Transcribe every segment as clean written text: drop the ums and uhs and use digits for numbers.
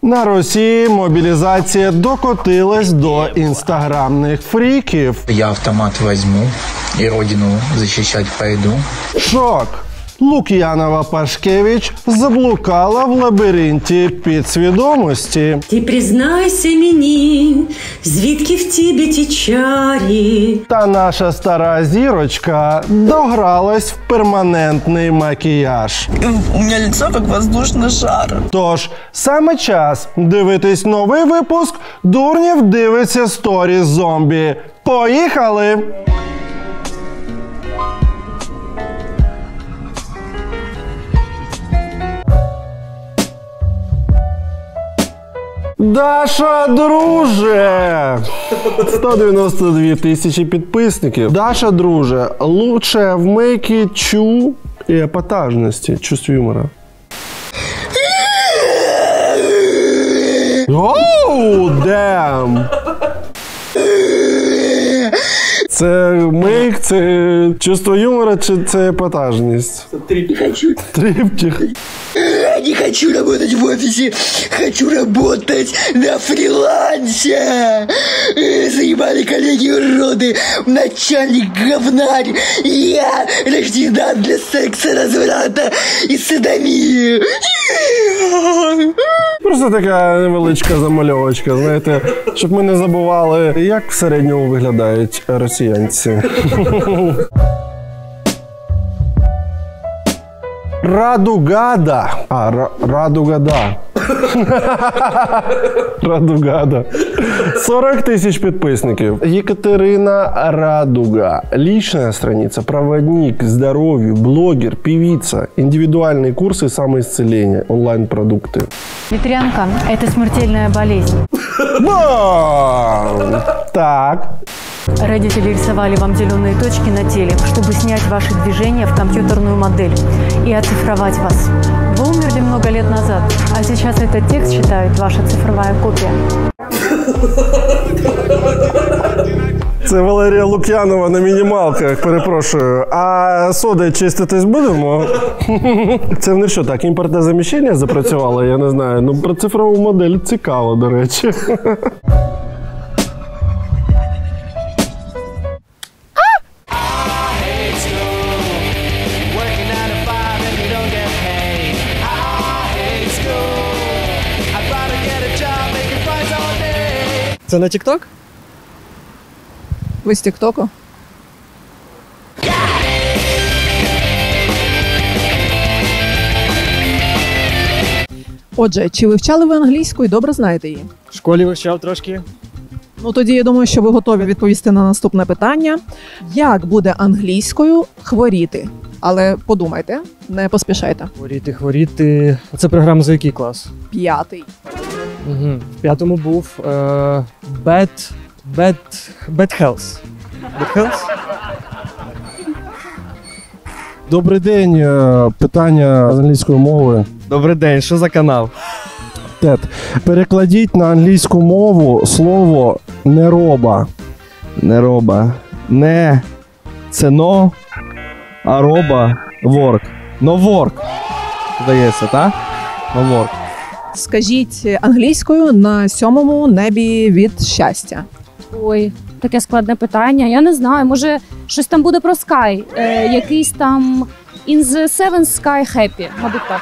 На Росії мобілізація докотилась до інстаграмних фріків. Я автомат возьму и родину защищать пойду. Шок! Лук'янова Пашкевич заблукала в лабіринті підсвідомості. Ти признайся мені, звідки в тебе ті чарі. Та наша стара зірочка догралась в перманентний макіяж. У мене лицо як воздушний шар. Тож, саме час дивитись новий випуск «Дурнів дивиться сторіс зомбі». Поїхали! Даша, друже! 192 тисячі підписників. Даша, друже, лучше в мейкі чу і епатажності, чувств юмора. Оу, дем! Це мейк, це чувство юмора чи це епатажність? Триптих. Не хочу работать в офисе, хочу работать на фрилансе. Заебали коллеги-уроды, начальник говнарь. Я рождена для секса, разврата и садомии. Просто така невеличка замальовочка, знаєте, щоб ми не забували, як в середньому виглядають росіянці. Радугада. Радугада. Радугада. 40 тысяч підписників. Екатерина Радуга. Личная страница, проводник к здоровью, блогер, певица. Индивидуальные курсы самоисцеления, онлайн-продукты. Ветрянка – это смертельная болезнь. Бам! Так. Родители рисовали вам зеленые точки на теле, чтобы снять ваши движения в компьютерную модель и оцифровать вас. Вы умерли много лет назад, а сейчас этот текст читает ваша цифровая копия. Це Валерія Лук'янова на мінімалках, перепрошую. А соди чиститись будемо? Це в них що, так, імпортне заміщення запрацювало, я не знаю. Ну, про цифрову модель цікаво, до речі. Це на TikTok? Ви з Тіктоку? Отже, чи вивчали ви англійську і добре знаєте її? В школі вивчав трошки. Ну тоді я думаю, що ви готові відповісти на наступне питання. Як буде англійською хворіти? Але подумайте, не поспішайте. Хворіти. Це програма за який клас? 5. Угу. В 5-му був Bad Health. Bad Health? Добрий день. Питання з англійської мови. Добрий день, що за канал? Тед, перекладіть на англійську мову слово «нероба». Нероба. Не. Це но. А роба. Work. No work. Здається, так? No work. Скажіть англійською на 7-му небі від щастя. Ой, таке складне питання. Я не знаю, може щось там буде про Sky. Якийсь там In the Seventh Sky Happy, мабуть так.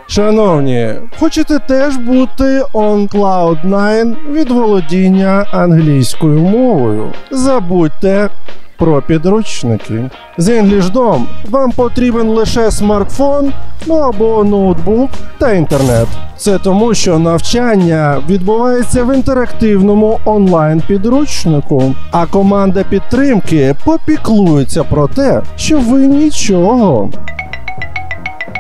Шановні, хочете теж бути on Cloud9 від володіння англійською мовою? Забудьте про підручники. З EnglishDom вам потрібен лише смартфон, або ноутбук та інтернет. Це тому, що навчання відбувається в інтерактивному онлайн-підручнику, а команда підтримки попіклується про те, щоб ви нічого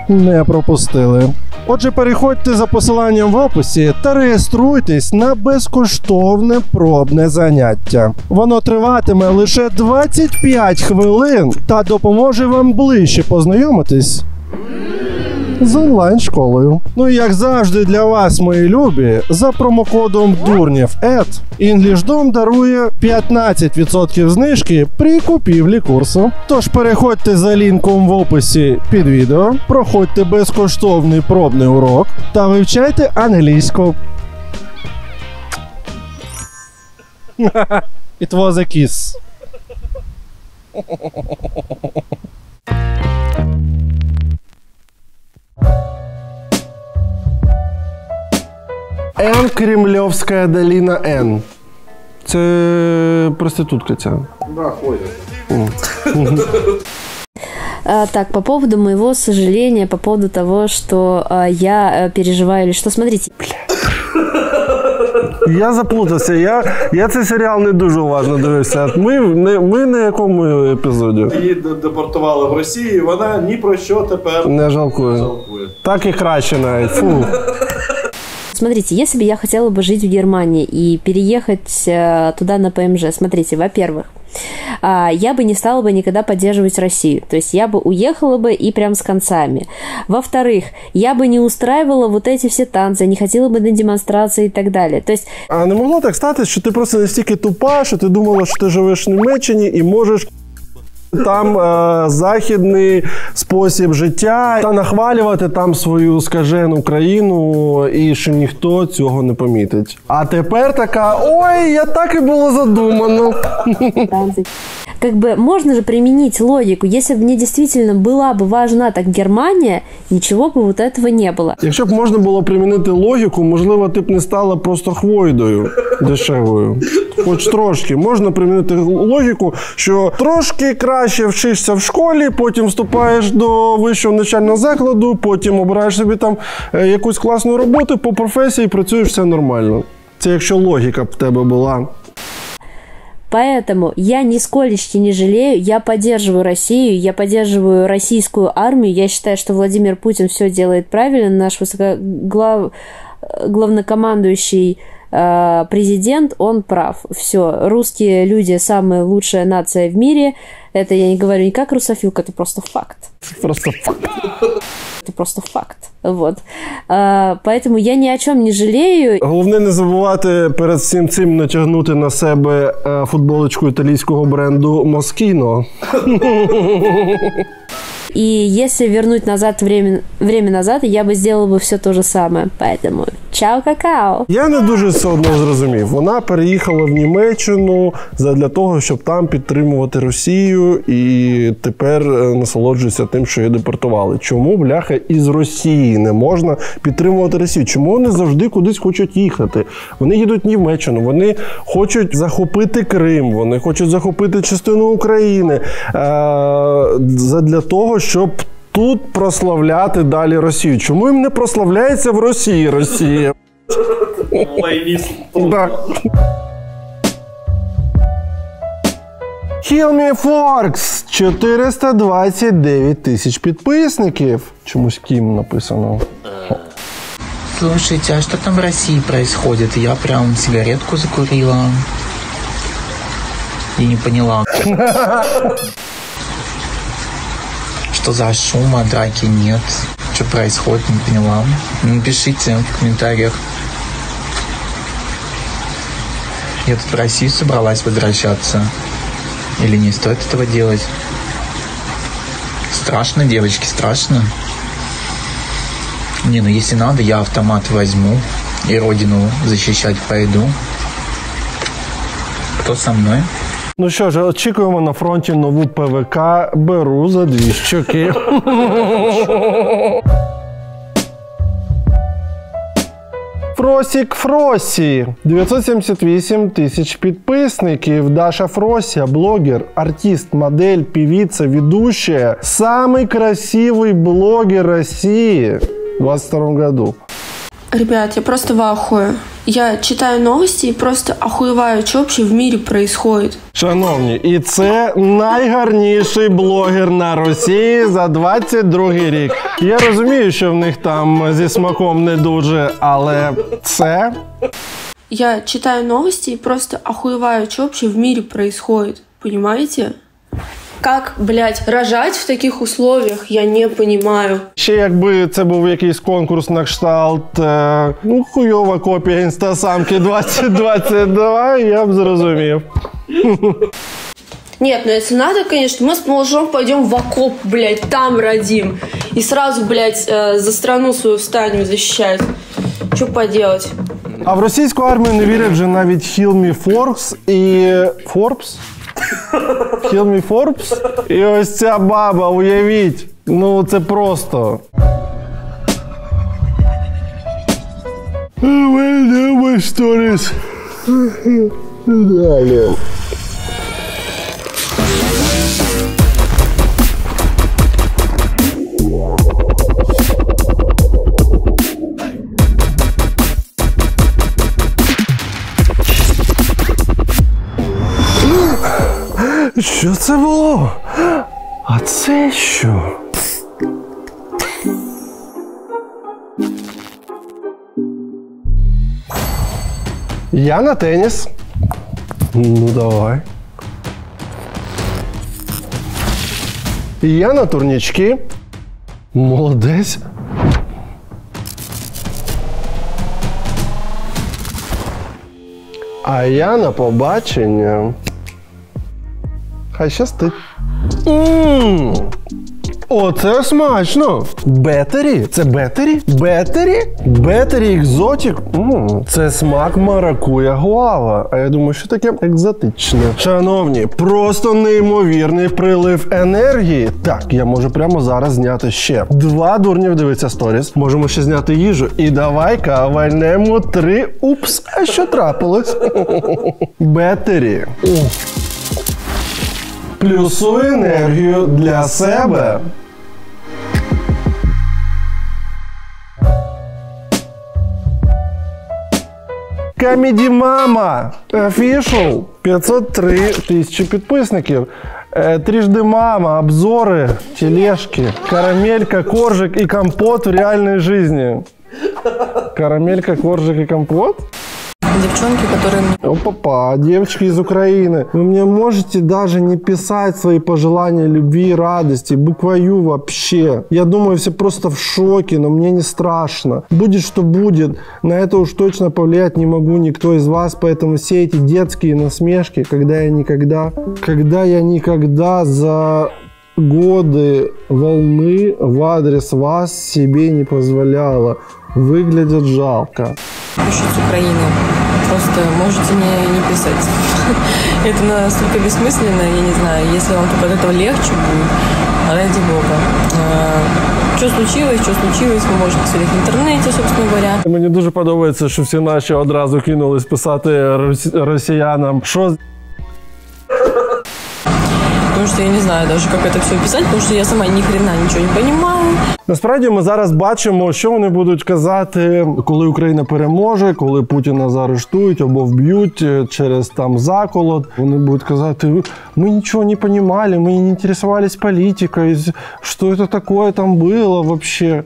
не пропустили. Отже, переходьте за посиланням в описі та реєструйтесь на безкоштовне пробне заняття. Воно триватиме лише 25 хвилин та допоможе вам ближче познайомитись з онлайн-школою. Ну і як завжди для вас, мої любі, за промокодом DURNEV@, EnglishDom дарує 15% знижки при купівлі курсу. Тож переходьте за лінком в описі під відео, проходьте безкоштовний пробний урок та вивчайте англійську. It was a kiss. Н. Кремльовська долина Н. Це проститутка ця. Да, ходять. Так, по поводу моего сожаления, по поводу того, что я переживаю или что, смотрите. Я заплутався, я цей серіал не дуже уважно дивився. Ми на якому епізоді? Її депортували в Росію, вона ні про що тепер не жалкує. Так і краще навіть. Фу. Смотрите, если бы я хотела бы жить в Германии и переехать туда на ПМЖ, смотрите, во-первых, я бы не стала бы никогда поддерживать Россию. То есть я бы уехала бы и прям с концами. Во-вторых, я бы не устраивала вот эти все танцы, не ходила бы на демонстрации и так далее. То есть... А не могло так стати, що ти просто настільки тупа, що ти думала, що ти живеш в Німеччині і можеш там західний спосіб життя та нахвалювати там свою скажену країну і що ніхто цього не помітить. А тепер така, ой, я так і було задумано. Как бы можно же применить логику. Если бы мне действительно была бы важна так Германия, ничего бы вот этого не было. Якщо б можна було примінити логіку, можливо, ти б не стала просто хвойдою дешевою. Хоч трошки. Можна примінити логіку, що трошки краще вчишся в школі, потім вступаєш до вищого навчального закладу, потім обираєш собі там якусь класну роботу по професії і працюєш, все нормально. Це якщо логіка б в тебе була. Поэтому я нисколечки не жалею, я поддерживаю Россию, я поддерживаю российскую армию, я считаю, что Владимир Путин все делает правильно, наш главнокомандующий президент, он прав. Все, русские люди самая лучшая нация в мире, это я не говорю не как русофилка, это просто факт. Просто факт. Это просто факт. Вот. Поэтому я ни о чем не жалею. Головне не забувати перед всім цим натягнути на себе футболочку італійського бренду Moschino. И если вернуть назад время назад, я бы сделала бы все то же самое. Поэтому чао, какао. Я не дуже все одно зрозумів. Вона переїхала в Німеччину для того, щоб там підтримувати Росію і тепер насолоджується тим, що її депортували. Чому, бляха, із Росії не можна підтримувати Росію? Чому вони завжди кудись хочуть їхати? Вони їдуть в Німеччину, вони хочуть захопити Крим, вони хочуть захопити частину України для того, щоб тут прославляти далі Росію. Чому їм не прославляється в Росії Росія? Helme Forks 429 тисяч підписників. Чомусь Кім написано. Слушайте, а что там в России происходит? Я прям сигаретку закурила и не поняла. Что за шум, а драки нет? Что происходит, не поняла. Напишите в комментариях. Я тут в Россию собралась возвращаться. Или не стоит этого делать? Страшно, девочки, страшно. Не, ну если надо, я автомат возьму и родину защищать пойду. Кто со мной? Ну що ж, очікуємо на фронті нову ПВК. Беру за 2 щоки. Фросік Фросі. 978 тисяч підписників. Даша Фрося, блогер, артист, модель, певица, ведущая. Самый красивый блогер России в 2022 году. Ребят, я просто в ахуе. Я читаю новости и просто охуеваю, что вообще в мире происходит. Шановні, і це найгарніший блогер на Росії за 22 рік. Я розумію, що в них там зі смаком не дуже, але це... Я читаю новости и просто охуеваю, что вообще в мире происходит. Понимаете? Как, блядь, рожать в таких условиях, я не понимаю. Ще якби це був якийсь конкурс на кшталт, хуйова копія інстасамки 2022, я б зрозумів. Нет, ну если надо, конечно, мы с малышом пойдем в окоп, блядь, там родим. И сразу, блядь, за страну свою встанем защищать. Что поделать? А в російську армію не вірять вже навіть Хілмі Форбс і... Форбс? Хілмі Форбс? І ось ця баба, уявіть. Ну, це просто... Сторіс. Далі. Що це було? А це що? Я на теніс. Ну, давай. Я на турнічки. Молодець. А я на побачення. Хай щастить. О, це смачно. Бетері? Це бетері? Бетері? Бетері екзотик? Це смак маракуя гуава. А я думаю, що таке екзотичне. Шановні, просто неймовірний прилив енергії. Так, я можу прямо зараз зняти ще 2 дурнів дивиться сторіс. Можемо ще зняти їжу. І давай-ка вальнемо 3. Упс, а що трапилось? Бетері. Плюсую енергію для себе. Comedy Mama Official 503 тисячі підписників. Трижды мама, обзоры, тележки, карамелька, коржик и компот в реальной жизни. Карамелька, коржик и компот? Девчонки, которые... Опа-па, девочки из Украины. Вы мне можете даже не писать свои пожелания любви и радости, буквою вообще. Я думаю, все просто в шоке, но мне не страшно. Будет, что будет. На это уж точно повлиять не могу никто из вас, поэтому все эти детские насмешки, когда я никогда за годы волны в адрес вас себе не позволяла. Выглядят жалко. Пишут с Украины. Просто можете не писать. Это настолько бессмысленно, я не знаю, если вам только от этого легче будет, ради бога. Що случилось, ви можете посмотреть в інтернеті, собственно говоря. Мені дуже подобається, що всі наші одразу кинулись писати росіянам, що Потому что я не знаю даже, как это все писать, потому что я сама ни хрена ничего не понимаю. Насправді ми зараз бачимо, що вони будуть казати, коли Україна переможе, коли Путіна заарештують або вб'ють через там заколот. Вони будуть казати, ми нічого не розуміли, ми не інтересувалися політикою, що це таке там було вообще.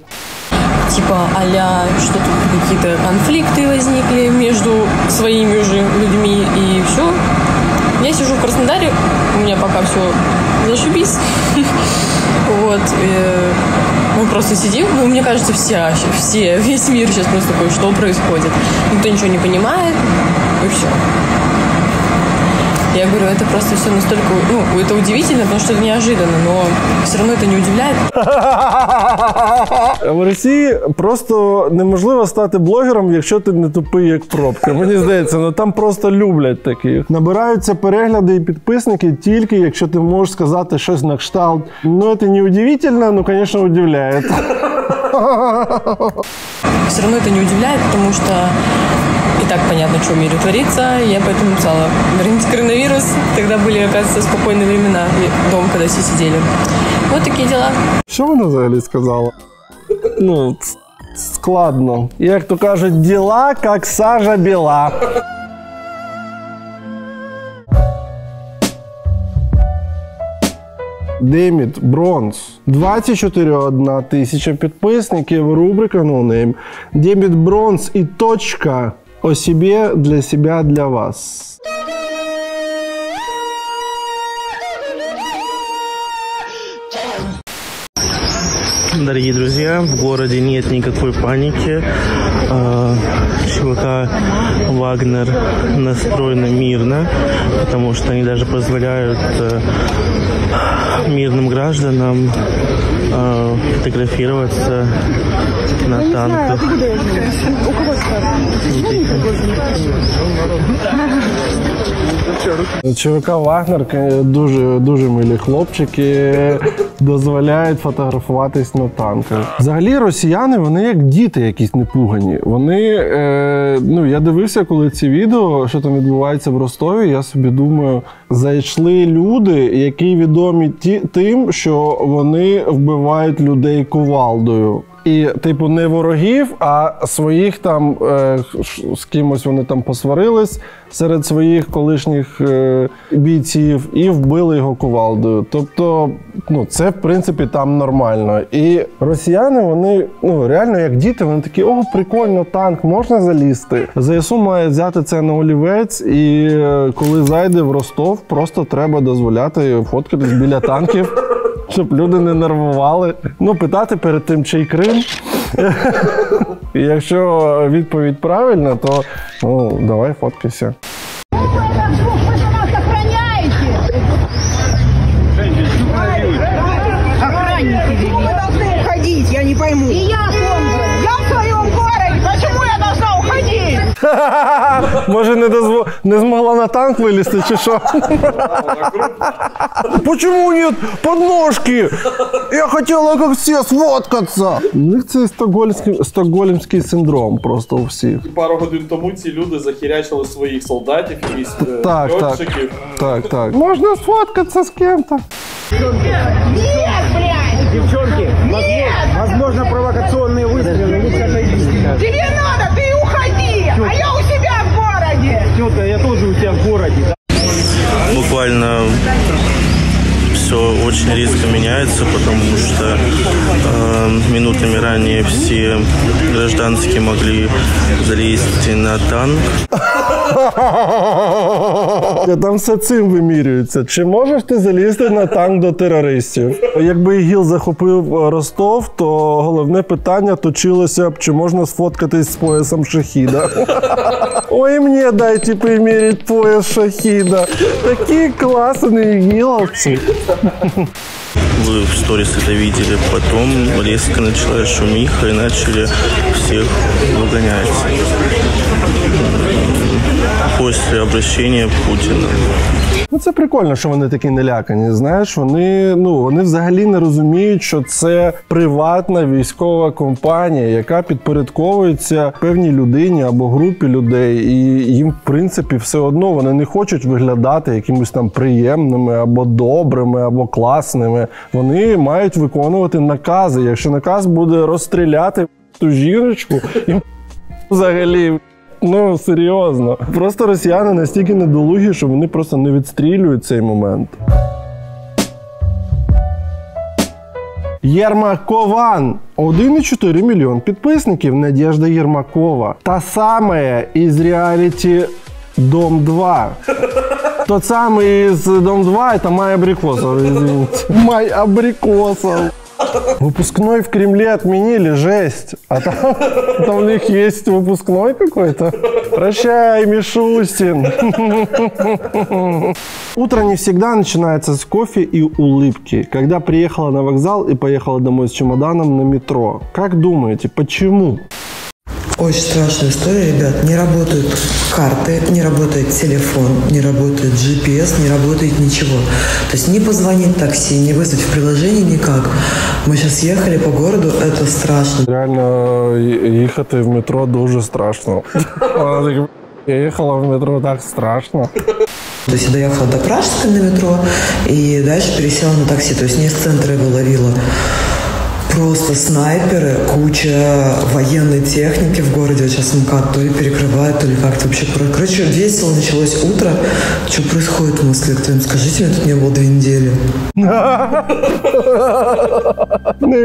Типа а-ля, что тут какие-то конфликты возникли между своими же людьми и все. Я сижу в Краснодаре, у меня пока все зашибись. Вот. Мы просто сидим, ну, мне кажется, весь мир сейчас просто такой, что происходит. Никто ничего не понимает, и все. Я говорю, это просто все настолько, ну, это удивительно, потому что это неожиданно, но все равно это не удивляет. В Росії просто неможливо стати блогером, якщо ти не тупий, як пробка. Мені здається, ну там просто люблять таких. Набираються перегляди і підписники тільки, якщо ти можеш сказати щось на кшталт. Ну, це не удивительно, но, конечно, удивляет. Все равно это не удивляет, потому что и так понятно, что в мире творится. Я поэтому написала, верните коронавирус. Тогда были, оказывается, спокойные времена. Дома, когда все сидели. Вот такие дела. Що вона взагалі сказала? Ну, складно. Як то кажуть, діла, як сажа біла. Демід Бронз. 24 тисяча підписників. Рубрика No Name. Демід Бронз і точка. О себе, для себя, для вас. дорогие друзья, в городе нет никакой паники. ЧВК «Вагнер» настроена мирно, потому что они даже позволяют мирным гражданам фотографироваться на танках. ЧВК «Вагнер» дуже милі хлопчики, дозволяють фотографуватись на танках. Взагалі росіяни, вони як діти якісь непугані. Вони, я дивився, коли ці відео, що там відбувається в Ростові, я собі думаю, зайшли люди, які відомі тим, що вони вбивають людей кувалдою. І, типу, не ворогів, а своїх там, з кимось вони там посварились серед своїх колишніх бійців і вбили його кувалдою. Тобто, це, в принципі, там нормально. І росіяни, вони, реально, як діти, вони такі, о, прикольно, танк, можна залізти? ЗСУ має взяти це на олівець, і коли зайде в Ростов, просто треба дозволяти фоткатись біля танків, щоб люди не нервували. Питати перед тим, чий Крим. І якщо відповідь правильна, то давай фоткайся. Охранники вы должны уходить, я не пойму. И я в том же. Я в своем городе, почему я должна уходить? Може не змогла на танк вилізти, чи що? Почему нет подножки? Я хотела, как все, сфоткаться. У них це стокгольмський синдром просто у всіх. Пару годин тому ці люди захірячили своїх солдатів, якісь льотчиків. Так. Можна сфоткатися з кем-то. Нет, блядь! Девчонки, возможно, провокационные выстрелы. Лучше отойдите. Тебе надо, ты уходи, а я у себя в городе. Тетка, я тоже у тебя в городе. Буквально все очень резко меняется, потому что минутами ранее все гражданские могли залезть на танк. Там все цим вимірюється. Чи можеш ти залізти на танк до терористів? Якби ІГІЛ захопив Ростов, то головне питання точилося б, чи можна сфоткатись з поясом шахіда. Ой, мені дайте примірити пояс шахіда. Такі класні ігіловці. Вы в сторис это видели, потом резко началась шумиха и начали всех выгонять после обращения Путина. Це прикольно, що вони такі налякані, знаєш, вони взагалі не розуміють, що це приватна військова компанія, яка підпорядковується певній людині або групі людей, і їм, в принципі, все одно, вони не хочуть виглядати якимось там приємними, або добрими, або класними. Вони мають виконувати накази. Якщо наказ буде розстріляти ту жіночку, їм взагалі... серйозно. Просто росіяни настільки недолугі, що вони просто не відстрілюють цей момент. Єрмакован. 1,4 мільйон підписників. Надежда Єрмакова. Та саме із реаліті Дом 2. Тот самый из Дом 2, это Май Абрикосов, извините. Май Абрикосов. Выпускной в Кремле отменили, жесть. А там у них есть выпускной какой-то. Прощай, Мишустин. Утро не всегда начинается с кофе и улыбки. Когда приехала на вокзал и поехала домой с чемоданом на метро. Как думаете, почему? Очень страшная история, ребят. Не работают карты, не работает телефон, не работает GPS, не работает ничего. То есть не позвонить такси, не вызвать в приложении никак. Мы сейчас ехали по городу, это страшно. Реально, їхати в метро дуже страшно. Я ехала в метро, так страшно. То есть я доехала до Пражска на метро и дальше пересела на такси. То есть не из центра его ловила. Просто снайперы, куча военной техники в городе. Сейчас МКАД то ли перекрывает, то ли как-то вообще. Короче, весело началось утро. Что происходит в Москве? Кто им скажите, мне тут не было 2 недели.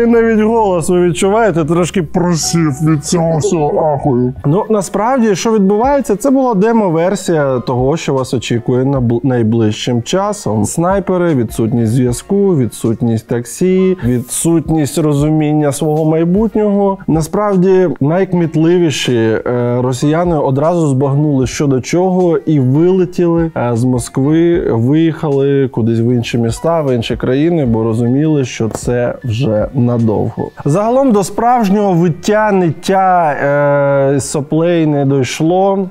Навіть голос ви відчуваєте, трошки просів від цього всього ахую. Насправді, що відбувається, це була демо-версія того, що вас очікує найближчим часом. Снайпери, відсутність зв'язку, відсутність таксі, відсутність розуміння розуміння свого майбутнього. Насправді, найкмітливіші росіяни одразу збагнули, що до чого, і вилетіли з Москви, виїхали кудись в інші міста, в інші країни, бо розуміли, що це вже надовго. Загалом до справжнього виття, ниття соплей не дійшло,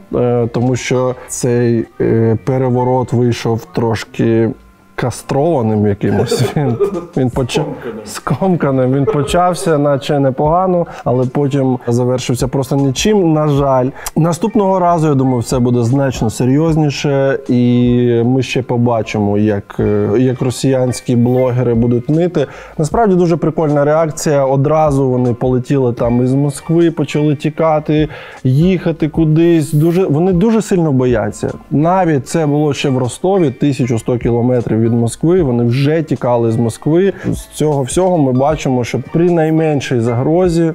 тому що цей переворот вийшов трошки кастрованим якимось. Він скомканим. Він почався, наче непогано, але потім завершився просто нічим, на жаль. Наступного разу, я думаю, все буде значно серйозніше, і ми ще побачимо, як росіянські блогери будуть нити. Насправді дуже прикольна реакція. Одразу вони полетіли там із Москви, почали тікати, їхати кудись. Вони дуже сильно бояться. Навіть це було ще в Ростові, 1100 кілометрів від Москви, вони вже тікали з Москви. З цього всього ми бачимо, що при найменшій загрозі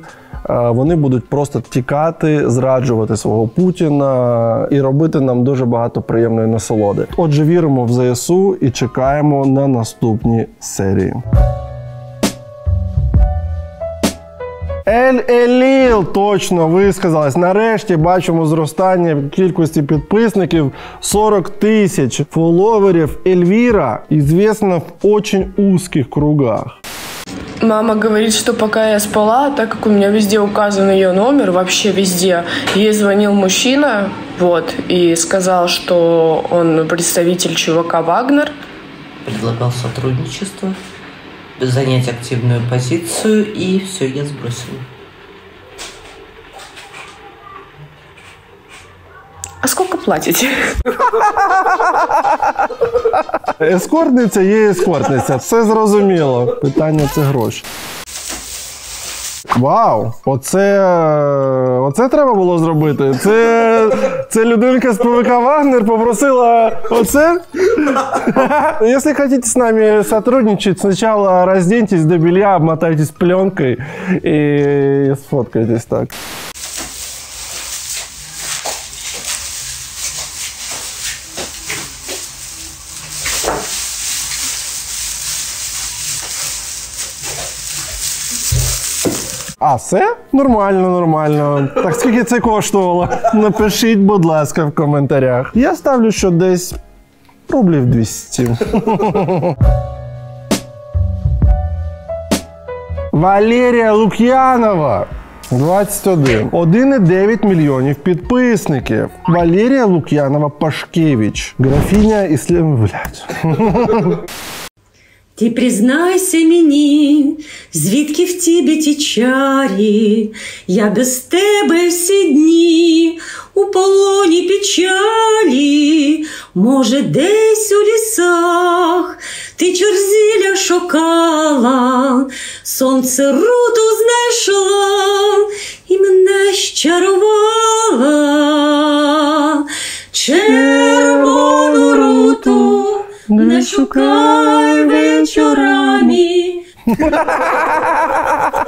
вони будуть просто тікати, зраджувати свого Путіна і робити нам дуже багато приємної насолоди. Отже, віримо в ЗСУ і чекаємо на наступні серії. Ель-Еліл, точно висказалась. Нарешті бачимо зростання кількості підписників. 40 тисяч фоловерів. Эльвира известна в очень узких кругах. Мама говорит, что пока я спала, так как у меня везде указан ее номер, вообще везде, ей звонил мужчина, и сказал, что он представитель ЧВК «Вагнер». Предлагал сотрудничество, занять активную позицию, и все, я сбросила. А сколько платите? Ескортниця є ескортниця. Все зрозуміло. Питання – це гроші. Вау! Оце треба було зробити. Це людинка з ПВК «Вагнер» попросила оце? Если хотите с нами сотрудничать, сначала разденьтесь до белья, обмотайтесь пленкой и сфоткайтесь так. А, все? Нормально. Так, скільки це коштувало? Напишіть, будь ласка, в коментарях. Я ставлю, що десь рублів 200. Валерія Лук'янова. 21. 1,9 мільйонів підписників. Валерія Лук'янова Пашкевич. Графиня Блядь. Ти признайся мені, звідки в тебе ті чарі, я без тебе всі дні у полоні печалі, може десь у лісах ти чорзіля шукала, сонце руту знайшла і мене щарувала, червону руту не шукай вечорами.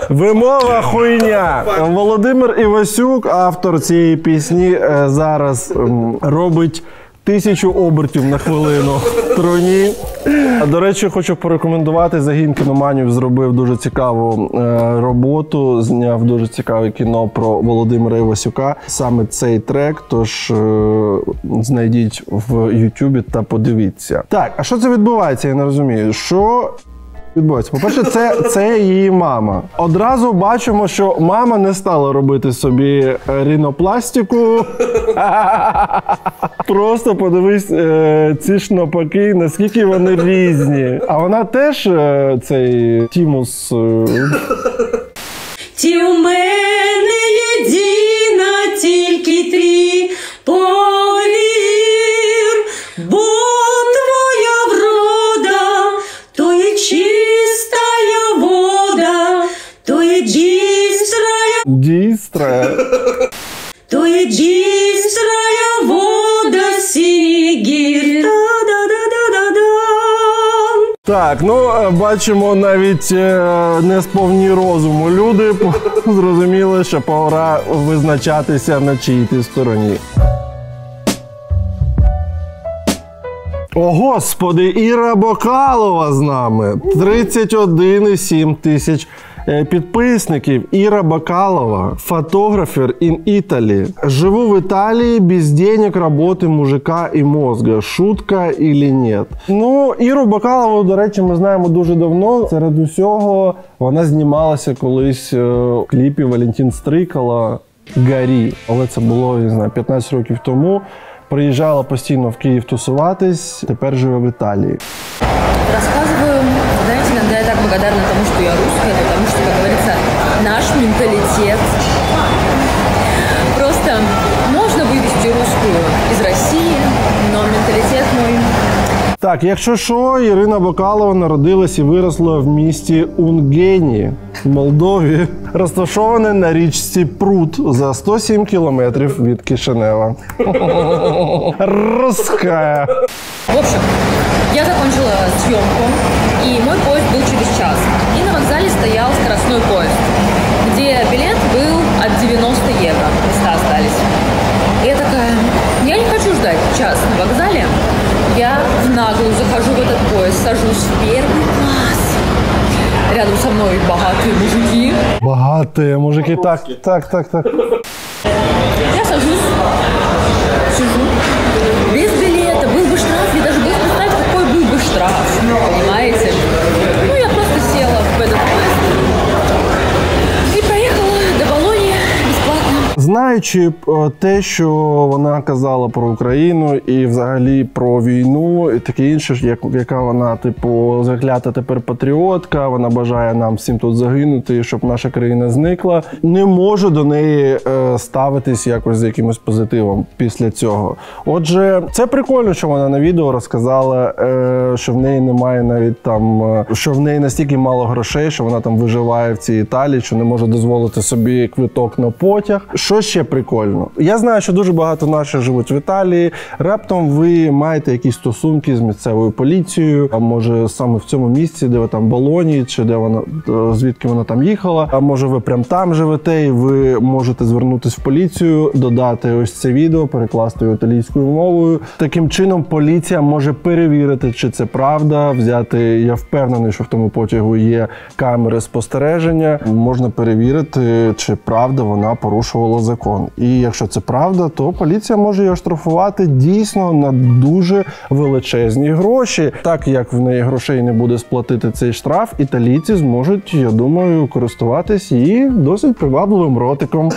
Вимова хуйня. Володимир Івасюк, автор цієї пісні, зараз робить 1000 обертів на хвилину в труні. До речі, хочу порекомендувати, загін кіноманів зробив дуже цікаву роботу, зняв дуже цікаве кіно про Володимира Івасюка. Саме цей трек, тож знайдіть в Ютубі та подивіться. Так, а що це відбувається, я не розумію. Що відбувається? По-перше, це її мама. Одразу бачимо, що мама не стала робити собі рінопластику. Просто подивись ці шнопаки, наскільки вони різні. А вона теж цей Тімус... Ті у мене єдина, тільки ти повір, бо твоя врода, то є чистая вода, то є дістрая. Дістрая. То є дістрая вода, синій гір. Так, ну, бачимо, навіть несповні розуму люди зрозуміли, що пора визначатися, на чиїй ти стороні. О, Господи, Іра Бокалова з нами. 31,7 тисяч підписників. Іра Бакалова, фотографер in Italy. Живу в Італії без денег, роботи, мужика і мозга. Шутка или нет? Ну, Іру Бакалову, до речі, ми знаємо дуже давно. Серед усього вона знімалася колись в кліпі Валентин Стрикала «Горі». Але це було, не знаю, 15 років тому. Приїжджала постійно в Київ тусуватись, тепер живе в Італії. Рассказываю, знаете, иногда я так благодарна тому, что я русская, потому что, как говорится, наш менталитет. Просто можно вывести русскую из России, но менталитет мой... Так, якщо що, Ірина Бакалова народилась і виросла в місті Унгені, в Молдові, розташоване на річці Прут за 107 кілометрів від Кишинева. Русская. В общем, я закончила съемку, и мой поезд был через час. И на вокзале стоял скоростной поезд, где билет был от 90 евро, места остались. И я такая, я не хочу ждать час на вокзале. Я в наглую захожу в этот поезд, сажусь в первый класс. Рядом со мной богатые мужики. Богатые мужики, так. Я сажусь, сижу, без билета, был бы штраф, я даже боюсь представить, какой был бы штраф, понимаете? Ну, я просто села в этот поезд и проехала до Болоньи бесплатно. Знаючи те, що вона казала про Україну і взагалі про війну і таке інше, яка вона, типу, заклята тепер патріотка, вона бажає нам всім тут загинути, щоб наша країна зникла, не можу до неї ставитись якось з якимось позитивом після цього. Отже, це прикольно, що вона на відео розказала, що в неї немає навіть там, що в неї настільки мало грошей, що вона там виживає в цій Італії, що не може дозволити собі квиток на потяг. Що ще прикольно? Я знаю, що дуже багато наших живуть в Італії. Раптом ви маєте якісь стосунки з місцевою поліцією, а може саме в цьому місці, де ви там Болонії, чи де вона, звідки вона там їхала, а може ви прям там живете і ви можете звернутися в поліцію, додати ось це відео, перекласти його італійською мовою. Таким чином поліція може перевірити, чи це правда, взяти, я впевнений, що в тому потягу є камери спостереження, можна перевірити, чи правда вона порушувала закон. І якщо це правда, то поліція може її оштрафувати дійсно на дуже величезні гроші. Так як в неї грошей не буде сплатити цей штраф, італійці зможуть, я думаю, користуватись її досить привабливим ротиком.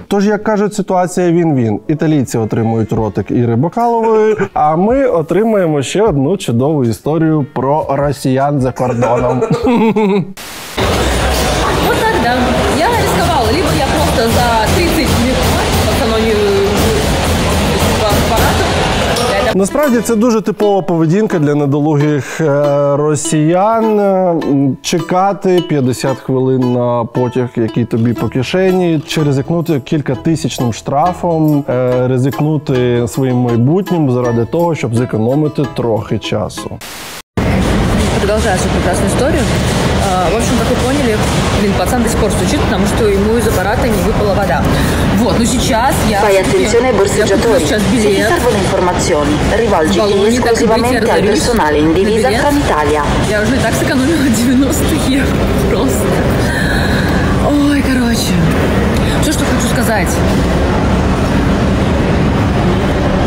Тож, як кажуть, ситуація він-він. Італійці отримують ротик Іри Бакалової, а ми отримаємо ще одну чудову історію про росіян за кордоном. Вот так, да. Я рисковала. Либо я просто за 30 минут сэкономлю аппарату. Насправді це дуже типова поведінка для недолугих росіян. Чекати 50 хвилин на потяг, який тобі по кишені, чи ризикнути кількатисячним штрафом, ризикнути своїм майбутнім заради того, щоб зекономити трохи часу. Продолжая свою прекрасную историю, в общем, как вы поняли, пацан до сих пор стучит, потому что ему из аппарата не выпала вода. Вот, но сейчас я сейчас билет. Se ti servono informazioni, rivolgiti esclusivamente al personale in divisa Trenitalia. Я уже и так сэкономила 90 евро просто. Ой, короче. Все, что хочу сказать.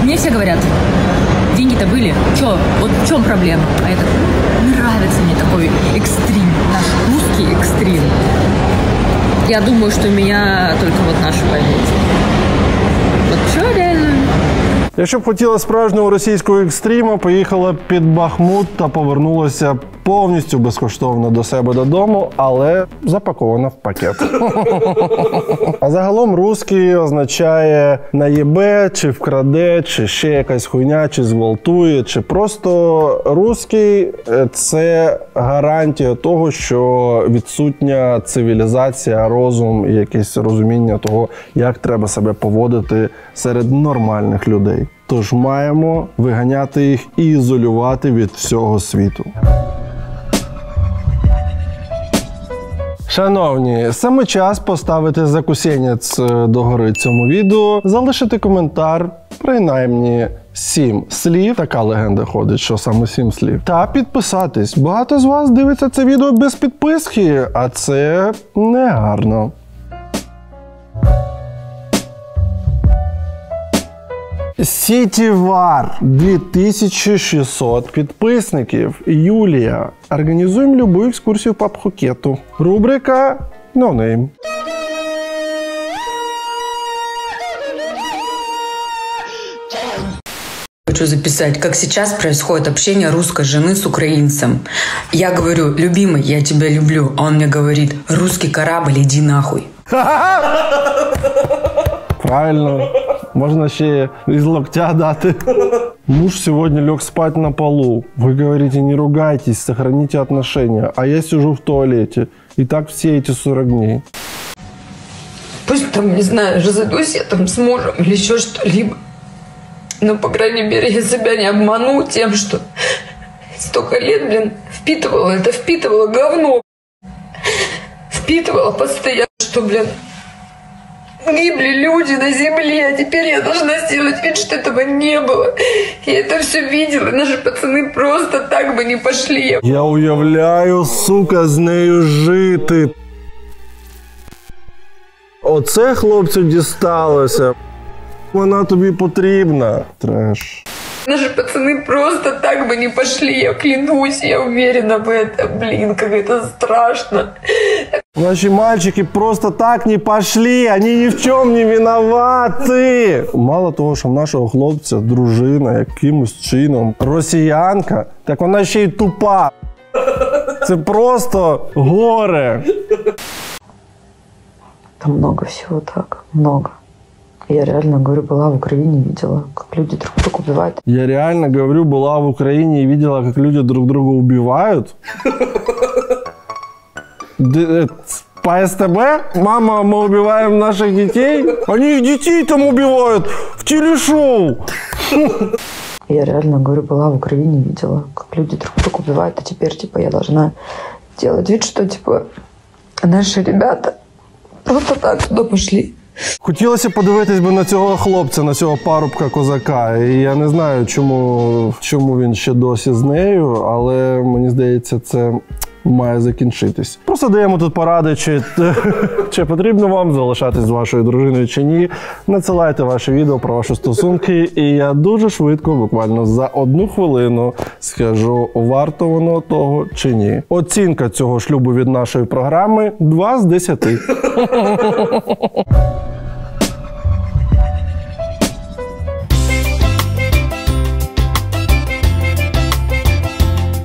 Мне все говорят, деньги-то были, чё, вот в чем проблема? А я так, нравится мне такой экстрим, наш русский экстрим. Я думаю, что меня только вот наши поймут. Вот чё реально? Якщо б хотіла справжнього російського екстриму, поїхала б під Бахмут та повернулася повністю безкоштовно до себе додому, але запакована в пакет. А загалом русський означає наєбе, чи вкраде, чи ще якась хуйня, чи зґвалтує, чи просто русський – це гарантія того, що відсутня цивілізація, розум і якесь розуміння того, як треба себе поводити серед нормальних людей. Тож маємо виганяти їх і ізолювати від всього світу. Шановні, саме час поставити закусенець догори цьому відео, залишити коментар, принаймні 7 слів, така легенда ходить, що саме 7 слів, та підписатись. Багато з вас дивиться це відео без підписки, а це не гарно. Сітівар, 2600 підписників. Юлія, організуємо любу екскурсію по Пхукету. Рубрика No Name. Хочу записать, как сейчас происходит общение русской жены с украинцем. Я говорю: любимый, я тебя люблю. А он мне говорит: русский корабль, иди нахуй. Правильно. Можно ще из локтя даты. Муж сегодня лег спать на полу. Вы говорите: не ругайтесь, сохраните отношения. А я сижу в туалете. И так все эти 40 дней. Пусть там, не знаю, разойдусь я там с мужем или еще что-либо. Но, по крайней мере, я себя не обману тем, что столько лет, блин, впитывала говно. Впитывала постоянно, что, блин, гибли люди на земле, а теперь я должна сделать вид, что этого не было. Я это все видела, наши пацаны просто так бы не пошли. Я уявляю, сука, з нею жити. Оце хлопцю дісталося. Вона тобі потрібна. Треш. Наши пацаны просто так бы не пошли, я клянусь, я уверена в этом. Блин, как это страшно. Наши мальчики просто так не пошли, они ни в чем не виноваты. Мало того, що в нашого хлопця дружина якимось чином росіянка, так вона ще й тупа. Це просто горе. Там много всего так, много. Я реально, говорю, была в Украине, видела, как люди друг друга убивают. Я реально, говорю, была в Украине и видела, как люди друг друга убивают. По СТБ? Мама, мы убиваем наших детей? Они их детей там убивают в телешоу. Я реально, говорю, была в Украине, видела, как люди друг друга убивают, а теперь, типа, я должна делать вид, что, типа, наши ребята просто так туда пошли. Хотілося подивитись би на цього хлопця, на цього парубка-козака. І я не знаю, чому він ще досі з нею, але мені здається, це має закінчитись. Просто даємо тут поради, чи потрібно вам залишатись з вашою дружиною чи ні. Надсилайте ваші відео про ваші стосунки, і я дуже швидко, буквально за 1 хвилину, скажу, варто воно того чи ні. Оцінка цього шлюбу від нашої програми 2 з 10.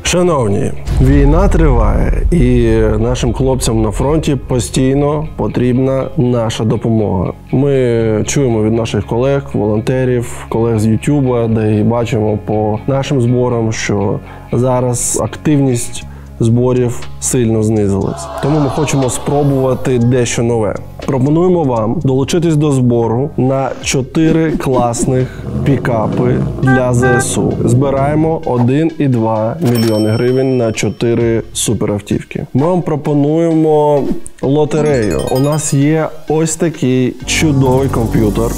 Шановні, війна триває, і нашим хлопцям на фронті постійно потрібна наша допомога. Ми чуємо від наших колег, волонтерів, колег з Ютуба, де і бачимо по нашим зборам, що зараз активність зборів сильно знизилась. Тому ми хочемо спробувати дещо нове. Пропонуємо вам долучитись до збору на 4 класних пікапи для ЗСУ. Збираємо 1,2 мільйони гривень на 4 суперавтівки. Ми вам пропонуємо лотерею. У нас є ось такий чудовий комп'ютер.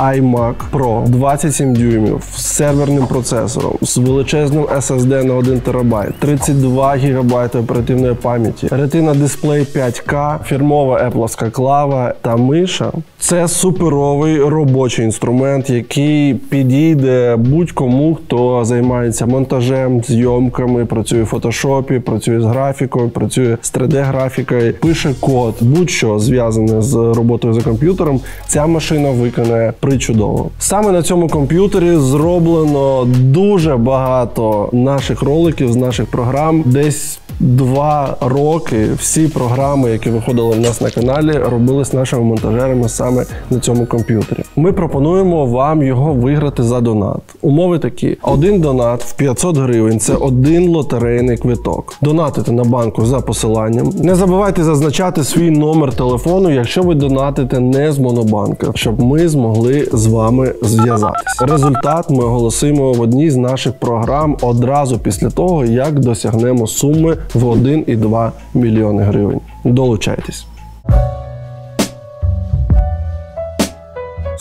iMac Pro 27 дюймів з серверним процесором, з величезним SSD на 1 ТБ, 32 ГБ оперативної пам'яті, Retina дисплей 5К, фірмова Apple клава та миша. Це суперовий робочий інструмент, який підійде будь-кому, хто займається монтажем, зйомками, працює в фотошопі, працює з графікою, працює з 3D-графікою, пише код, будь-що зв'язане з роботою за комп'ютером, ця машина виконає причудово. Саме на цьому комп'ютері зроблено дуже багато наших роликів з наших програм. Десь 2 роки всі програми, які виходили в нас на каналі, робились нашими монтажерами саме на цьому комп'ютері. Ми пропонуємо вам його виграти за донат. Умови такі. 1 донат в 500 гривень – це 1 лотерейний квиток. Донатите на банку за посиланням. Не забувайте зазначати свій номер телефону, якщо ви донатите не з Монобанка, щоб ми змогли з вами зв'язатися. Результат ми оголосимо в одній з наших програм одразу після того, як досягнемо суми в 1,2 мільйони гривень. Долучайтесь.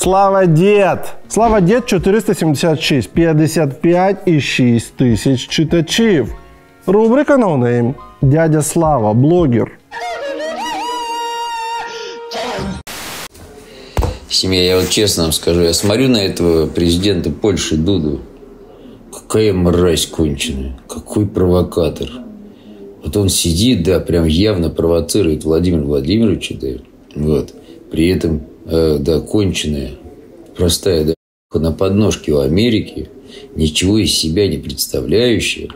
Слава Дед! Слава Дед 476, 55,6 тисяч читачів. Рубрика No Name. Дядя Слава, блогер. Семья, я вот честно вам скажу, я смотрю на этого президента Польши Дуду. Какая мразь конченая, какой провокатор. Вот он сидит, да, прям явно провоцирует Владимира Владимировича, да, вот. При этом, да, конченая, простая, да, на подножке у Америки, ничего из себя не представляющая,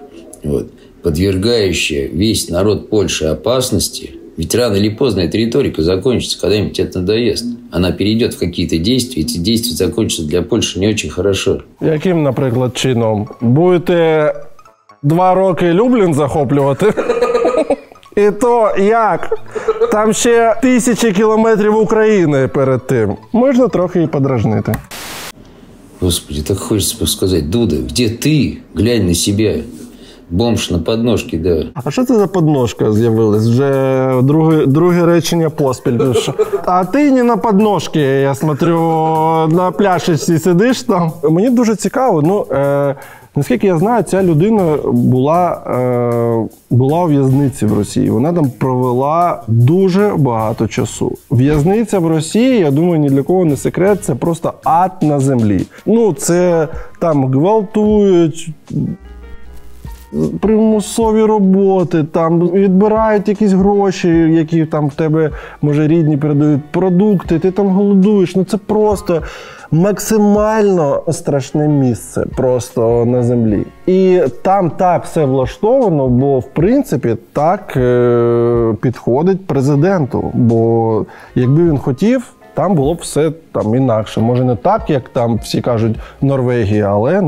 вот, подвергающая весь народ Польши опасности. Ведь рано или поздно эта риторика закончится, когда-нибудь это надоест. Она перейдет в какие-то действия, эти действия закончатся для Польши не очень хорошо. Яким, наприклад, чином? Будете 2 роки Люблін захоплювати? І то як? Там ще 1000 кілометрів України перед тим. Можна трохи і подражнити. Господи, так хочется сказать, Дуда, где ты? Глянь на себя. Бомж на подножці, да. А що це за подножка з'явилась? Вже друге речення поспіль. А ти не на подножці, я смотрю, на пляшечці сидиш там. Мені дуже цікаво, наскільки я знаю, ця людина була у в'язниці в Росії. Вона там провела дуже багато часу. В'язниця в Росії, я думаю, ні для кого не секрет, це просто ад на землі. Це там гвалтують, примусові роботи, там відбирають якісь гроші, які там в тебе, може, рідні передають, продукти, ти там голодуєш. Це просто максимально страшне місце просто на землі. І там так все влаштовано, бо, в принципі, так підходить президенту. Бо якби він хотів, там було б все там інакше. Може, не так, як там всі кажуть Норвегія, але,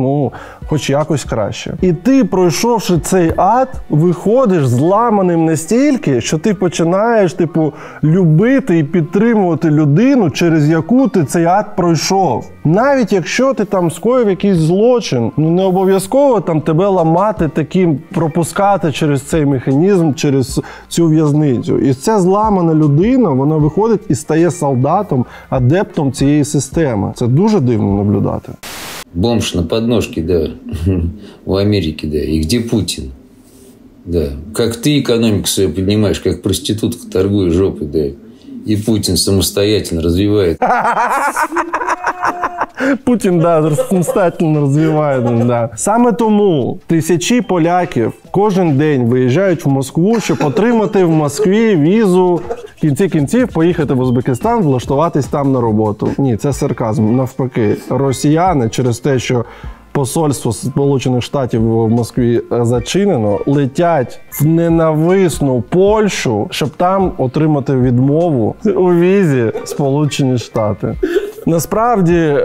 хоч якось краще. І ти, пройшовши цей ад, виходиш зламаним настільки, що ти починаєш, любити і підтримувати людину, через яку ти цей ад пройшов. Навіть якщо ти там скоїв якийсь злочин, не обов'язково там тебе ламати таким, пропускати через цей механізм, через цю в'язницю. І ця зламана людина, вона виходить і стає солдатом, адептом цієї системи. Це дуже дивно наблюдати. Бомж на подножке, да, у Америки, да. И где Путин? Да. Как ты экономику свою поднимаешь, как проститутка торгуешь жопой, да. И Путин самостоятельно развивает. Путін, самостоятельно розвиває. Да. Саме тому тисячі поляків кожен день виїжджають в Москву, щоб отримати в Москві візу, в кінці кінців поїхати в Узбекистан, влаштуватись там на роботу. Ні, це сарказм. Навпаки, росіяни через те, що посольство Сполучених Штатів в Москві зачинено, летять в ненависну Польщу, щоб там отримати відмову у візі Сполучені Штати. Насправді,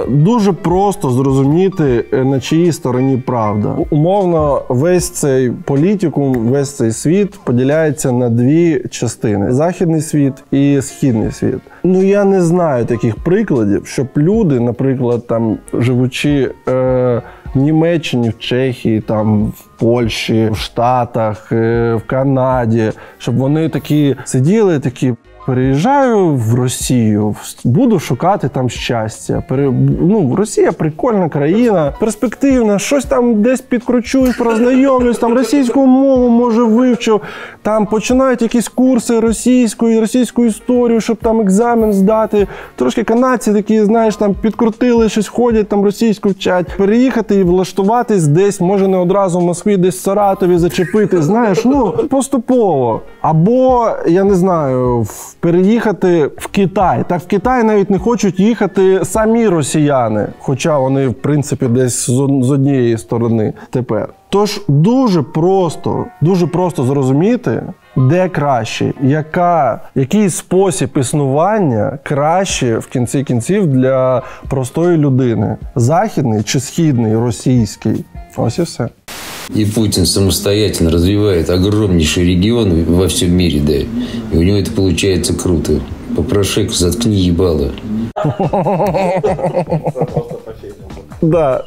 дуже просто зрозуміти, на чиїй стороні правда. Умовно, весь цей політикум, весь цей світ поділяється на 2 частини. Західний світ і східний світ. Я не знаю таких прикладів, щоб люди, наприклад, там, живучи в Німеччині, в Чехії, там, в Польщі, в Штатах, в Канаді, щоб вони такі сиділи, такі: переїжджаю в Росію, буду шукати там щастя. Росія прикольна країна, перспективна, щось там десь підкручусь, прознайомлюсь, там російську мову, може, вивчу. Там починають якісь курси російську історію, щоб там екзамен здати. Трошки канадці такі, знаєш, там підкрутили, щось ходять, там російську вчать. Переїхати і влаштуватись десь, може, не одразу в Москві, десь в Саратові зачепити, знаєш, поступово. Або, я не знаю, переїхати в Китай. Так в Китай навіть не хочуть їхати самі росіяни, хоча вони, в принципі, десь з однієї сторони тепер. Тож дуже просто зрозуміти, де краще, який спосіб існування краще в кінці кінців для простої людини. Західний чи східний, російський. Ось і все. И Путин самостоятельно развивает огромнейший регион во всем мире, да. И у него это получается круто. Попрошайку, заткни ебало. Да.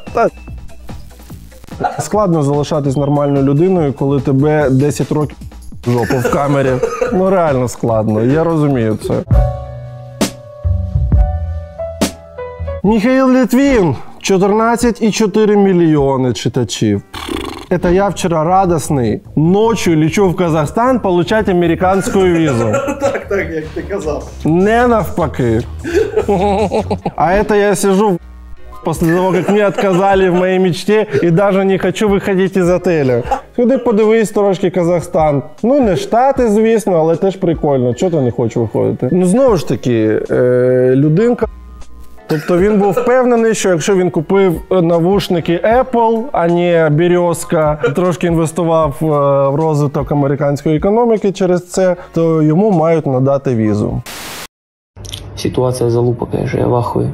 Складно залишатись нормальною людиною, коли тебе 10 років жопу в камері. Реально складно, я розумію це. Михаил Литвин, 14,4 миллиона читачів. Это я вчера радостный ночью лечу в Казахстан получать американскую визу. Так, як ти казав. Не навпаки. А это я сижу после того, как мне отказали в моей мечте и даже не хочу выходить из отеля. Сюди подивись трошки Казахстан. Ну, не Штати, звісно, але теж прикольно. Чого ти не хочеш виходити? Ну, знову ж таки, людинка. Тобто він був впевнений, що якщо він купив навушники Apple, а не Березка, трошки інвестував в розвиток американської економіки через це, то йому мають надати візу. Ситуация залупа, конечно, я в ахуе.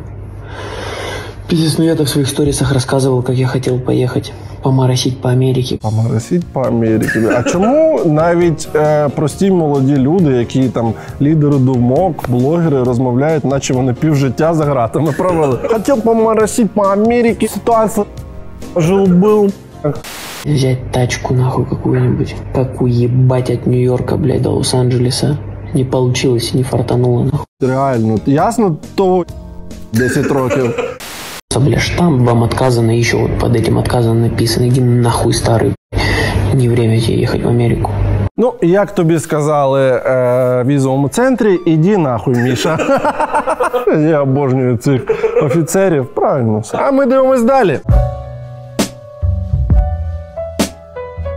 Пиздец, ну я-то в своих сторисах рассказывал, как я хотел поехать поморосить по Америке. Поморосить по Америці. А чому навіть прості молоді люди, які там лідери думок, блогери розмовляють, наче вони півжиття за ґратами провели? Хотів поморосить по Америке, ситуация жил-был. Взять тачку нахуй какую-нибудь, как уебать от Нью-Йорка, блядь, до Лос-Анджелеса. Не получилось, не фартануло нахуй. Реально, ясно того 10 років. Бля, штамп вам отказано, еще вот под этим отказано написано. Иди нахуй, старый. Не время тебе ехать в Америку. Ну, як тобі сказали в візовому центрі, іди нахуй, Міша. Я обожнюю цих офіцерів. Правильно все. А ми дивимось далі.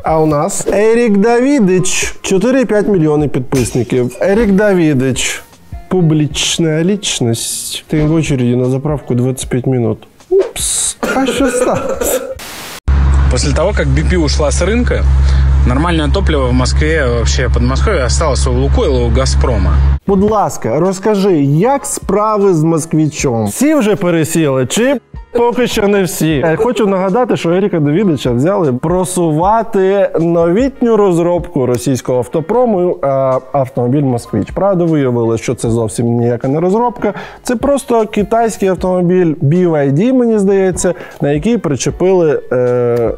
А у нас Ерік Давідич. 4,5 мільйони підписників. Ерік Давідич. Публичная личность. Ты в очереди на заправку 25 минут. Упс, а что сталось? После того, как BP ушла с рынка, нормальное топливо в Москве, вообще Подмосковье, осталось у Лукойла и у Газпрома. Будь ласка, розкажи, як справи з москвичом? Всі вже пересіли, чи поки що не всі? Хочу нагадати, що Еріка Давідича взяли просувати новітню розробку російського автопрому автомобіль «Москвич». Правда, виявилося, що це зовсім ніяка не розробка. Це просто китайський автомобіль BYD, мені здається, на який причепили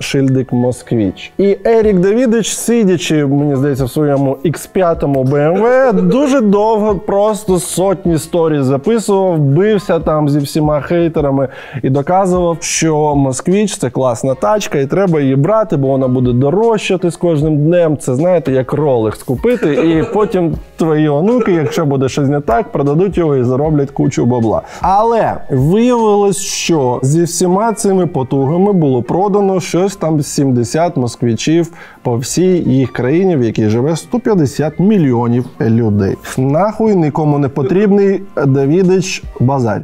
шильдик «Москвич». І Ерік Давідич, сидячи, мені здається, в своєму X5 BMW, дуже довго просто сотні сторіз записував, бився там зі всіма хейтерами і доказував, що «Москвич» – це класна тачка і треба її брати, бо вона буде дорожчати з кожним днем. Це, знаєте, як Rolex купити, і потім твої онуки, якщо буде щось не так, продадуть його і зароблять кучу бабла. Але виявилось, що зі всіма цими потугами було продано щось там 70 москвичів по всій їх країні, в якій живе 150 мільйонів людей. Нахуй нікому не потрібний Давідич базарь.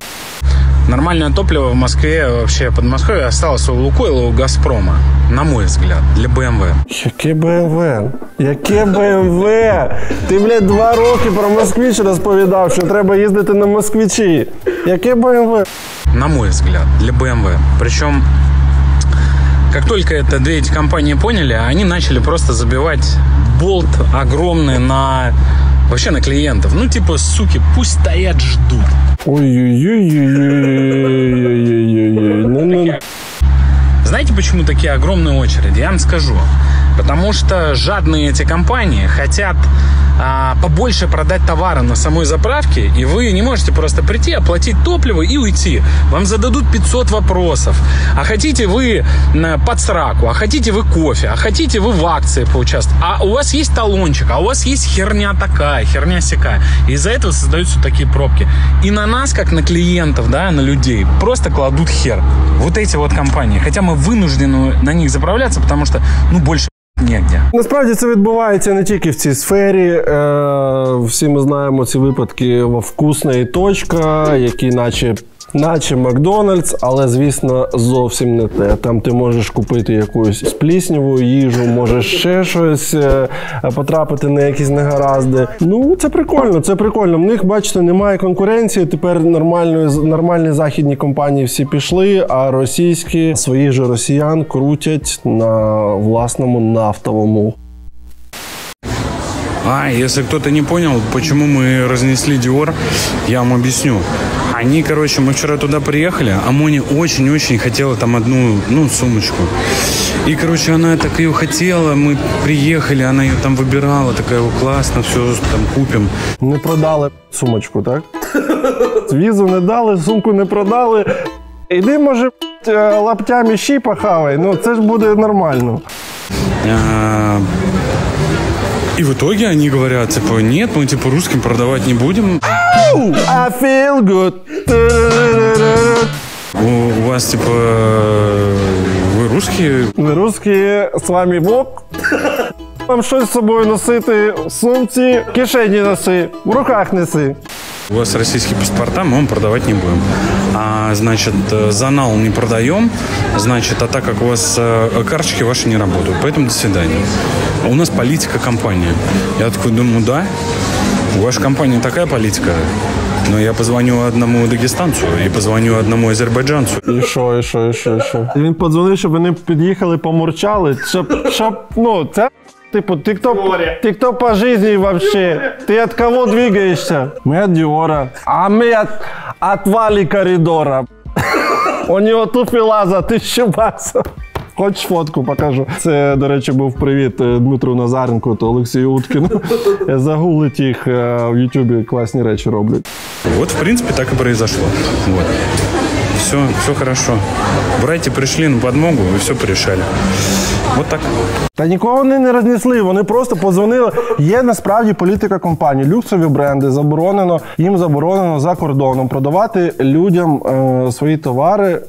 Нормальное топливо в Москве, вообще Подмосковье, осталось у Лукойла и у Газпрома, на мой взгляд, для BMW. Яке BMW? Яке BMW? Ти, блядь, 2 роки про «Москвич» розповідав, що треба їздити на «Москвичі». Яке BMW? На мой взгляд, для BMW. Причем, как только это две эти компании поняли, они начали просто забивать болт огромный на... Вообще на клиентов. Ну, типа, суки, пусть стоят, ждут. Ой-ой-ой-ой-ой-ой-ой-ой-ой. Знаете, почему такие огромные очереди? Я вам скажу. Потому что жадные эти компании хотят побольше продать товара на самой заправке, и вы не можете просто прийти, оплатить топливо и уйти. Вам зададут 500 вопросов. А хотите вы под сраку, а хотите вы кофе, а хотите вы в акции поучаствовать, а у вас есть талончик, а у вас есть херня такая, херня сякая. И из-за этого создаются такие пробки. И на нас, как на клиентов, да, на людей, просто кладут хер. Вот эти вот компании. Хотя мы вынуждены на них заправляться, потому что, ну, больше негде. Насправді це відбувається не тільки в цій сфері. Всі ми знаємо ці випадки «Вкусна і точка», які наче Макдональдс, але, звісно, зовсім не те. Там ти можеш купити якусь сплісняву їжу, можеш ще щось, потрапити на якісь негаразди. Ну, це прикольно, це прикольно. В них, бачите, немає конкуренції, тепер нормальні західні компанії всі пішли, а російські своїх же росіян крутять на власному нафтовому. Если кто-то не понял, почему мы разнесли Dior, я вам объясню. Они, короче, мы вчера туда приехали, а Моня очень-очень хотела там одну, сумочку. И, короче, она так ее хотела, мы приехали, она ее там выбирала, такая, классно, все там купим. Не продали сумочку, так? Візу не дали, сумку не продали. Іди, може, лаптями щі похавай, ну це ж буде нормально. И в итоге они говорят, типа, нет, мы, типа, русским продавать не будем. I feel good. У вас, типа, вы русские? Ми русські, з вами вок. Вам щось з собою носити, в сумці, в кишені носи, в руках неси. У вас российские паспорта, мы вам продавать не будем. Значит, занал не продаем, значит, а так как у вас карточки ваши не работают, поэтому до свидания. У нас политика компания. Я такой думаю, да, у вашей компании такая политика. Но я позвоню одному дагестанцу і позвоню одному азербайджанцу. І що? Він подзвонив, щоб вони під'їхали, помурчали, щоб ну, це... Типу, ты кто по жизни вообще? Ты от кого двигаешься? Мы от Диора. А мы от Вали коридора. У него туфела за 1000 баксов. Хочеш фотку покажу? Це, до речі, був привіт Дмитру Назаренку та Олексію Уткіну. Загуглить їх, в Ютубі класні речі роблять. Вот, в принципе, так и произошло. Вот. Все хорошо. Братья пришли на подмогу и все порешали. Вот так. Та нікого вони не рознесли, вони просто подзвонили. Є насправді політика компанії. Люксові бренди їм заборонено за кордоном продавати людям свої товари.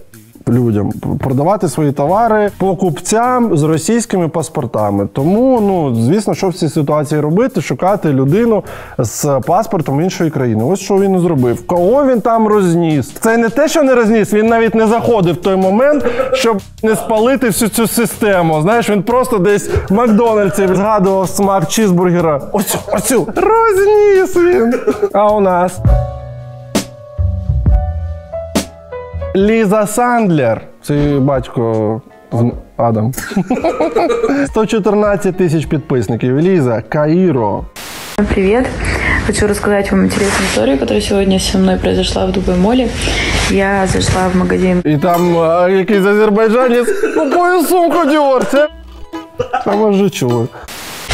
Продавати свої товари покупцям з російськими паспортами. Тому, ну, звісно, що в цій ситуації робити? Шукати людину з паспортом іншої країни. Ось що він і зробив. Кого він там розніс? Це не те, що не розніс, він навіть не заходив в той момент, щоб не спалити всю цю систему. Знаєш, він просто десь в Макдональдсі згадував смак чізбургера. Оцю. Розніс він. А у нас... Ліза Сандлер, це батько Адам. 114 тисяч підписників. Ліза, Каиро. Привет. Хочу рассказать вам интересную историю, которая сегодня со мной произошла в Дубай-моле. Я зашла в магазин. І там якийсь азербайджанець купує сумку Dior. Це може чули.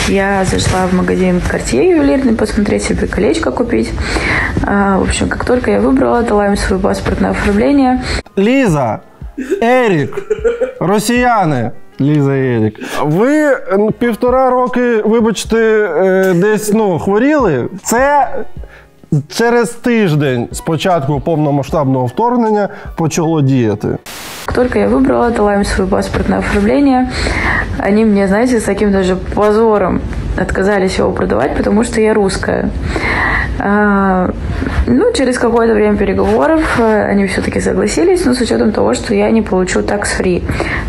Я зашла в магазин Cartier ювелирный, посмотреть себе колечко купить. В общем, как только я выбрала, дала им свое паспортное оформление. Ліза, Ерік, росіяни. Ліза і Ерік. Ви 1,5 роки, вибачте, десь хворіли. Це через тиждень з початку повномасштабного вторгнення почало діяти. Как только я выбрала, дала им свое паспортное оформление, они мне, знаете, с таким даже позором отказались его продавать, потому что я русская. Через какое-то время переговоров они все-таки согласились, но с учетом того, что я не получу tax-free,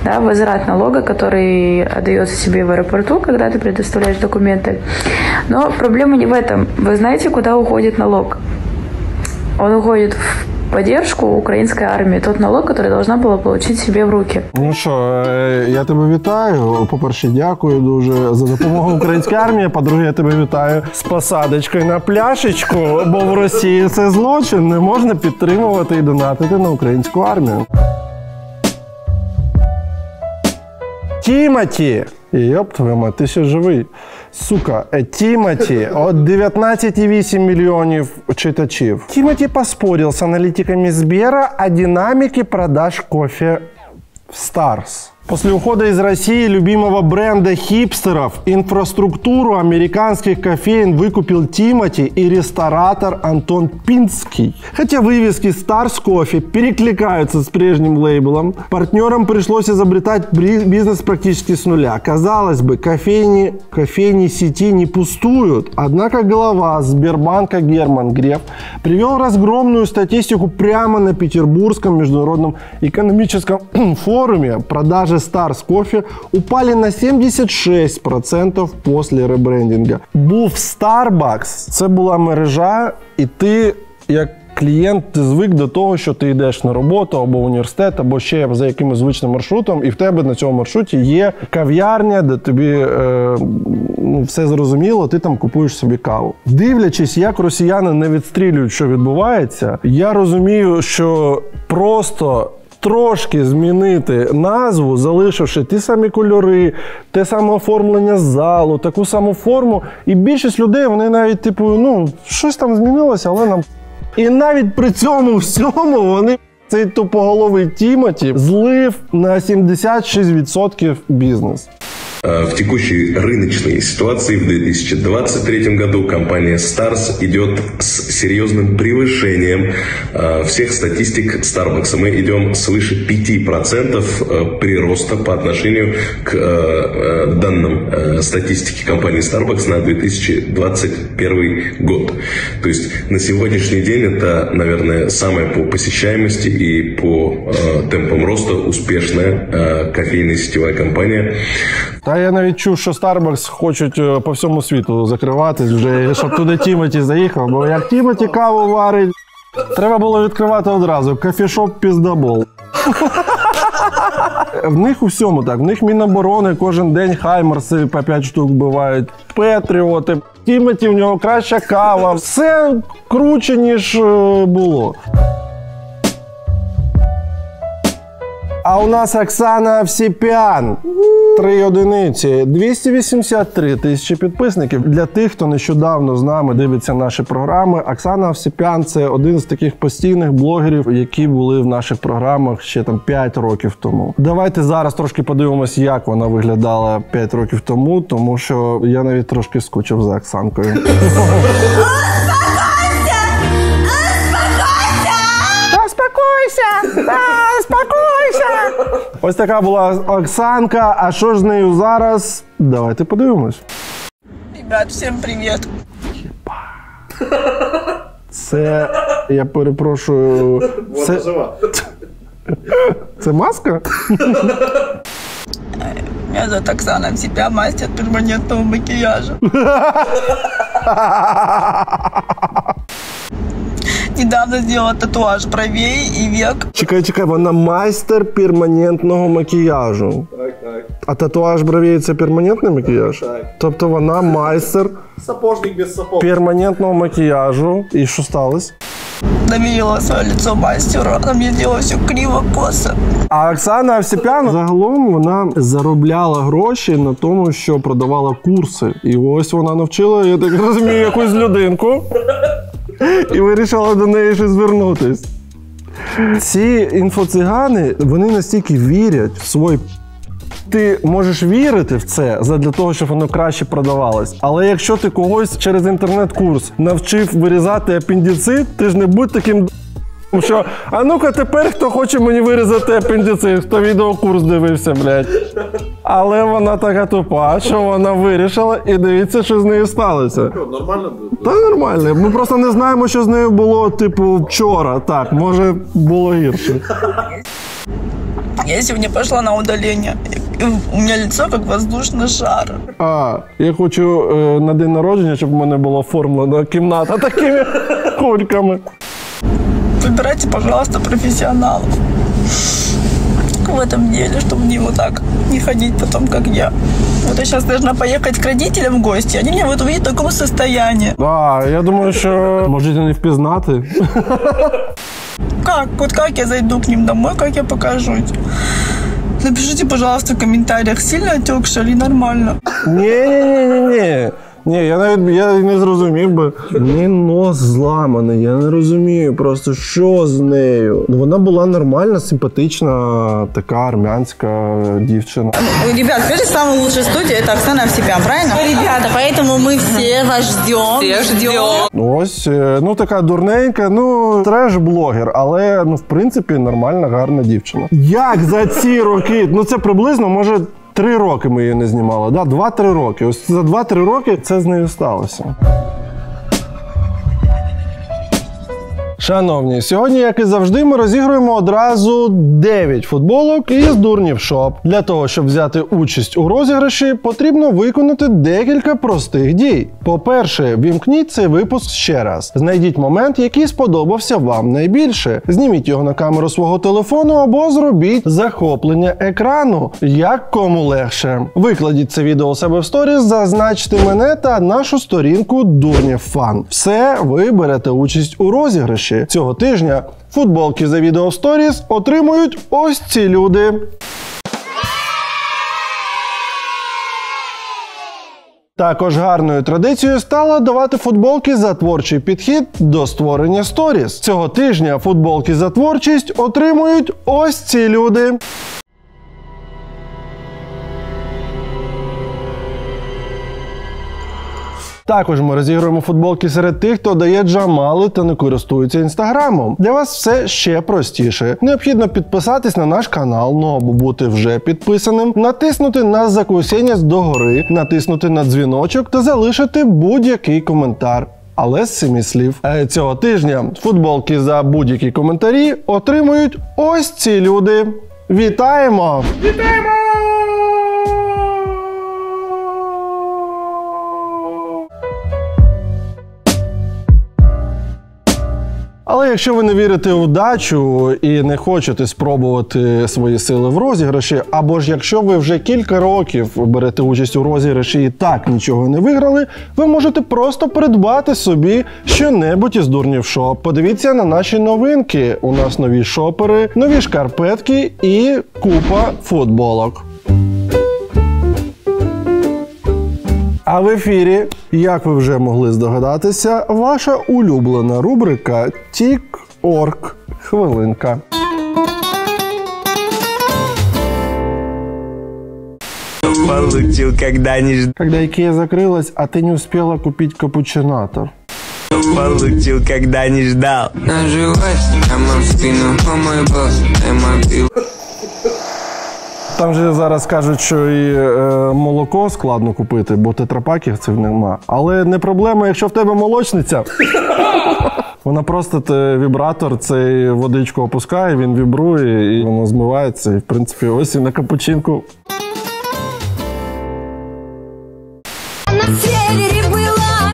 да, возврат налога, который отдается себе в аэропорту, когда ты предоставляешь документы. Но проблема не в этом. Вы знаете, куда уходит налог? Он уходит в поддержку украинской армии, тот налог, который должна была получить себе в руки. Ну що, я тебе вітаю. По-перше, дякую дуже за допомогу українській армії. По-друге, я тебе вітаю з посадочкою на пляшечку, бо в Росії це злочин. Не можна підтримувати і донатити на українську армію. Тімоті! Йоп твою мать, ти ще живий. Сука, Тімоті, от 19,8 мільйонів читачів. Тімоті поспорил с аналитиками Сбера о динамике продаж кофе в Stars. После ухода из России любимого бренда хипстеров инфраструктуру американских кофеин выкупил Тимоти и ресторатор Антон Пинский. Хотя вывески Stars Coffee перекликаются с прежним лейблом, партнерам пришлось изобретать бизнес практически с нуля. Казалось бы, кофейни сети не пустуют. Однако глава Сбербанка Герман Греф привел разгромную статистику прямо на Петербургском международном экономическом форуме. Продажи Stars Coffee упали на 76% после ребрендинга. Був Starbucks, це була мережа, і ти, як клієнт, ти звик до того, що ти йдеш на роботу або в університет, або ще за якимось звичним маршрутом, і в тебе на цьому маршруті є кав'ярня, де тобі все зрозуміло, ти там купуєш собі каву. Дивлячись, як росіяни не відстрілюють, що відбувається, я розумію, що просто трошки змінити назву, залишивши ті самі кольори, те саме оформлення залу, таку саму форму. І більшість людей, вони навіть, щось там змінилося, але нам І навіть при цьому всьому вони цей тупоголовий Тімоті злив на 76% бізнес. В текущей рыночной ситуации в 2023 году компания Stars идет с серьезным превышением всех статистик Starbucks. Мы идем свыше 5% прироста по отношению к данным статистики компании Starbucks на 2021 год. То есть на сегодняшний день это, наверное, самая по посещаемости и по темпам роста успешная кофейная сетевая компания. Та я навіть чув, що Starbucks хочуть по всьому світу закриватись вже, щоб туди Тімоті заїхав, бо як Тімоті каву варить, треба було відкривати одразу. Кофішоп піздабол. В них у всьому так. В них Міноборони кожен день Хаймерси по 5 штук вбивають, Петріоти, Тімоті, в нього краща кава. Все круче, ніж було. А у нас Оксана Овсіпян. 3 одиниці. 283 тисячі підписників. Для тих, хто нещодавно з нами дивиться наші програми, Оксана Овсіпян – це один з таких постійних блогерів, які були в наших програмах ще там 5 років тому. Давайте зараз трошки подивимось, як вона виглядала 5 років тому, тому що я навіть трошки скучив за Оксанкою. Успокойся! Ось така була Оксанка. А що ж з нею зараз? Давайте подивимось. Ребят, всім привіт. Це, я перепрошую... Це маска? Меня зовут Оксана Овсіпян, мастер перманентного макияжа. Недавно сделала татуаж бровей и век. Чекай, вона майстер перманентного макіяжу. Так. А татуаж бровей – це перманентний макіяж? Так. Тобто вона майстер Сапожник без сапог. перманентного макіяжу. І що сталося? Доверила свое лицо мастеру, она мне делала все криво, косо. А Оксана Овсіпян загалом вона заробляла гроші на тому, що продавала курси. І ось вона навчила, я так розумію, якусь людинку. І вирішила до неї ще звернутись. Ці інфоцигани, вони настільки вірять в свій... Ти можеш вірити в це задля того, щоб воно краще продавалось. Але якщо ти когось через інтернет-курс навчив вирізати апендицит, ти ж не будь таким що, а ну-ка тепер хто хоче мені вирізати апендицит, хто відеокурс дивився, блядь. Але вона така тупа, що вона вирішила, і дивіться, що з нею сталося. Нормально було? Та нормально. Ми просто не знаємо, що з нею було, типу, вчора. Так, може, було гірше. Я сегодня пошла на удаление. У меня лицо как воздушный шар. Я хочу на день народження, щоб в мене була оформлена кімната такими кульками. Выбирайте, пожалуйста, профессионалов в этом деле, чтобы не вот так не ходить потом, как я. Вот я сейчас должна поехать к родителям в гости, они меня вот увидят в таком состоянии. Я думаю, що можете не впізнати. Как? Вот как я зайду к ним домой, как я покажусь? Напишите, пожалуйста, в комментариях, сильно отекшая или нормально? Ні. Ні, я не зрозумів би. Ні, нос зламаний, я не розумію просто, що з нею. Вона була нормальна, симпатична, така армянська дівчина. Ребят, скажите, самая лучшая студия – это Оксана Овсіпян, правильно? Ребята, поэтому мы все вас ждем. Все ждем. Ось, така дурненька, треш-блогер, але, в принципі, нормальна, гарна дівчина. Як за ці роки? Це приблизно, може, 3 роки ми її не знімали, 2-3 роки. Ось за 2-3 роки це з нею сталося. Шановні, сьогодні, як і завжди, ми розігруємо одразу 9 футболок із Дурнів Шоп. Для того, щоб взяти участь у розіграші, потрібно виконати декілька простих дій. По-перше, вімкніть цей випуск ще раз. Знайдіть момент, який сподобався вам найбільше. Зніміть його на камеру свого телефону або зробіть захоплення екрану. Як кому легше. Викладіть це відео у себе в сторіс, зазначте мене та нашу сторінку Дурнів Фан. Все, ви берете участь у розіграші. Цього тижня футболки за відео в сторіс отримують ось ці люди. Також гарною традицією стало давати футболки за творчий підхід до створення сторіс. Цього тижня футболки за творчість отримують ось ці люди. Також ми розігруємо футболки серед тих, хто дає джамали та не користується інстаграмом. Для вас все ще простіше. Необхідно підписатись на наш канал, ну або бути вже підписаним, натиснути на закусіння догори, натиснути на дзвіночок та залишити будь-який коментар. Але з 7 слів. Цього тижня футболки за будь-які коментарі отримують ось ці люди. Вітаємо! Вітаємо! Але якщо ви не вірите в удачу і не хочете спробувати свої сили в розіграші, або ж якщо ви вже кілька років берете участь у розіграші і так нічого не виграли, ви можете просто придбати собі що-небудь із Дурнів Шоп. Подивіться на наші новинки. У нас нові шопери, нові шкарпетки і купа футболок. А в ефірі, як ви вже могли здогадатися, ваша улюблена рубрика «Тік-орк. Хвилинка». Получил, когда не ждал. Когда Икея закрылась, а ты не успела купить капучинатор. Получил, когда не ждал. Наживайся, прямо в спину, о мой босс, мобил. Там же зараз кажуть, що і молоко складно купити, бо тетрапаків цих нема. Але не проблема, якщо в тебе молочниця. Вона просто вібратор, цей водичку опускає, він вібрує і воно змивається. І в принципі ось і на капучинку.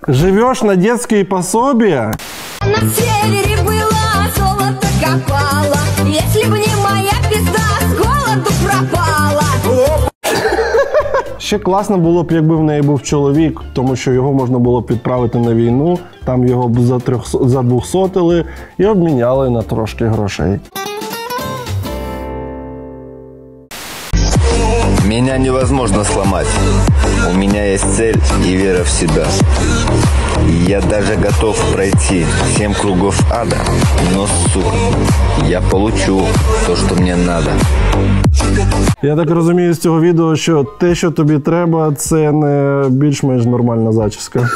Живеш на детские пособия? На севере было, золото копало. Если бы не моя пизда, с голоду пропала. Ще класно було б, якби в неї був чоловік, тому що його можна було б відправити на війну, там його б задвухсотили і обміняли на трошки грошей. Меня невозможно сломать. У меня есть цель и вера в себя. Я даже готов пройти 7 кругов ада, но, сука, я получу то, что мне надо. Я так розумію з цього відео, що те, що тобі треба, це не більш-менш нормальна зачіска.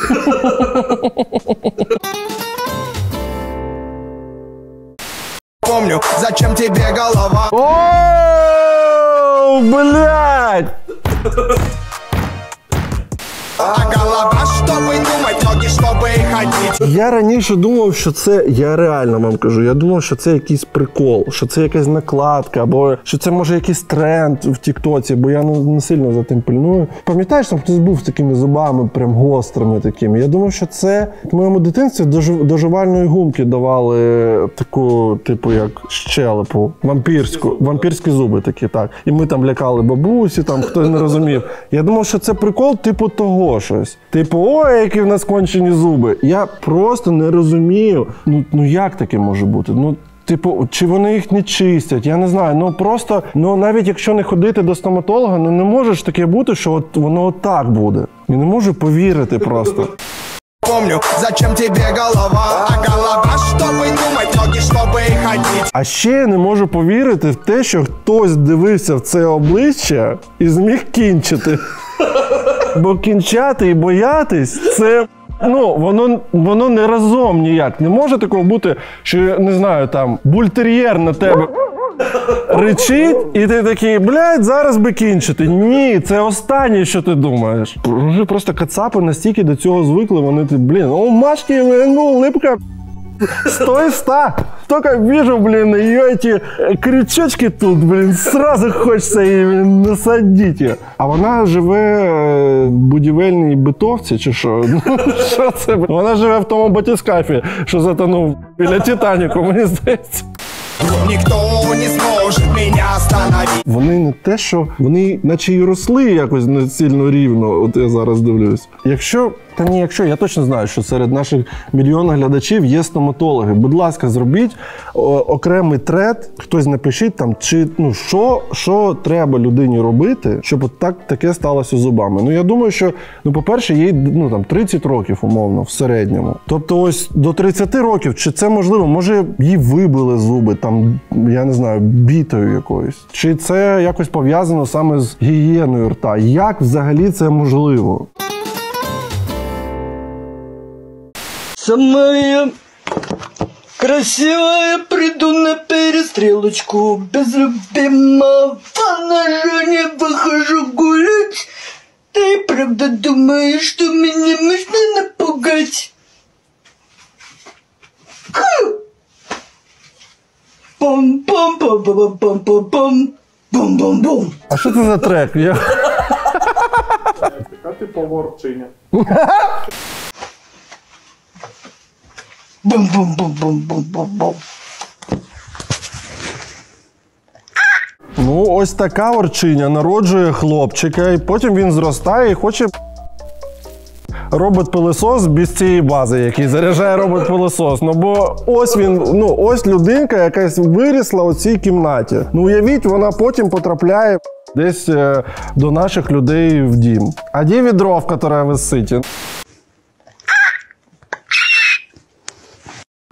Помню, зачем тебе голова? Оу, блядь! А голова, чтобы думать, ноги, чтобы ходить. Я раніше думав, що це, я реально вам кажу, я думав, що це якийсь прикол, що це якась накладка, або що це може якийсь тренд в тіктоці, бо я не сильно за тим пильную. Пам'ятаєш, там хтось був з такими зубами, прям гострими такими. Я думав, що це в моєму дитинстві до жувальної гумки давали таку, типу, як щелепу, вампірські зуби такі, так. І ми там лякали бабусі, там хтось не розумів. Я думав, що це прикол, типу, того щось. Типу, ой, які в нас кончені зуби. Я просто не розумію, ну як таке може бути? Ну, типу, чи вони їх не чистять, я не знаю. Ну просто, навіть якщо не ходити до стоматолога, не може ж таке бути, що от воно отак буде. Я не можу повірити просто. Помню, зачем тебе голова, а голова, чтобы думать, ноги, чтобы ходить. А ще я не можу повірити в те, що хтось дивився в це обличчя і зміг кінчити. Бо кінчати і боятись, це, воно не разом ніяк. Не може такого бути, що, не знаю, там, бультер'єр на тебе ричить, і ти такий, блядь, зараз би кінчити. Ні, це останнє, що ти думаєш. Вже просто кацапи настільки до цього звикли, вони, Машки, липка. 100 из 100. Только вижу, ее эти крючочки тут, сразу хочется її насадити. А вона живе в будівельній битовці, чи що? Що це? Вона живе в тому батискафі, що затонув біля Титаніку, мені здається. Ніхто не зможе мене остановити. Вони не те, що вони наче й росли якось не сильно рівно, от я зараз дивлюсь. Якщо Та ні, якщо, я точно знаю, що серед наших мільйонів глядачів є стоматологи. Будь ласка, зробіть окремий тред, хтось напишіть там, чи, ну, що треба людині робити, щоб от таке сталося з зубами. Ну, я думаю, що, ну, по-перше, їй, ну, там, 30 років, умовно, в середньому. Тобто ось до 30 років, чи це можливо? Може, їй вибили зуби, там, я не знаю, бітою якоюсь. Чи це якось пов'язано саме з гігієною рта? Як взагалі це можливо? Самая красивая, приду на перестрелочку. Без любимого на не выхожу гулять. Ты правда думаешь, что меня можно напугать? Пам-пам-пам-пам-пам-пам-пам. Бум-бум-бум. А що це за трек? Яка ти поворчиня? Бум-бум-бум-бум-бум-бум-бум. Ну, ось така ворчиня народжує хлопчика, і потім він зростає і хоче робот-пилосос без цієї бази, який заряджає робот-пилосос. Ну, бо ось він, ну, ось людинка якась вирісла у цій кімнаті. Ну, уявіть, вона потім потрапляє десь до наших людей в дім. А де відро, в яке висить?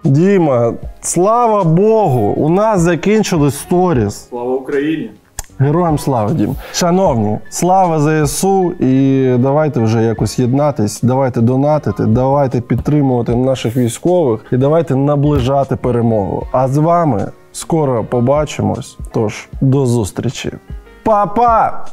Діма, слава Богу, у нас закінчились сторіс. Слава Україні! Героям слава, Дім. Шановні, слава ЗСУ, і давайте вже якось єднатись, давайте донатити, давайте підтримувати наших військових і давайте наближати перемогу. А з вами скоро побачимось, тож до зустрічі. Па-па!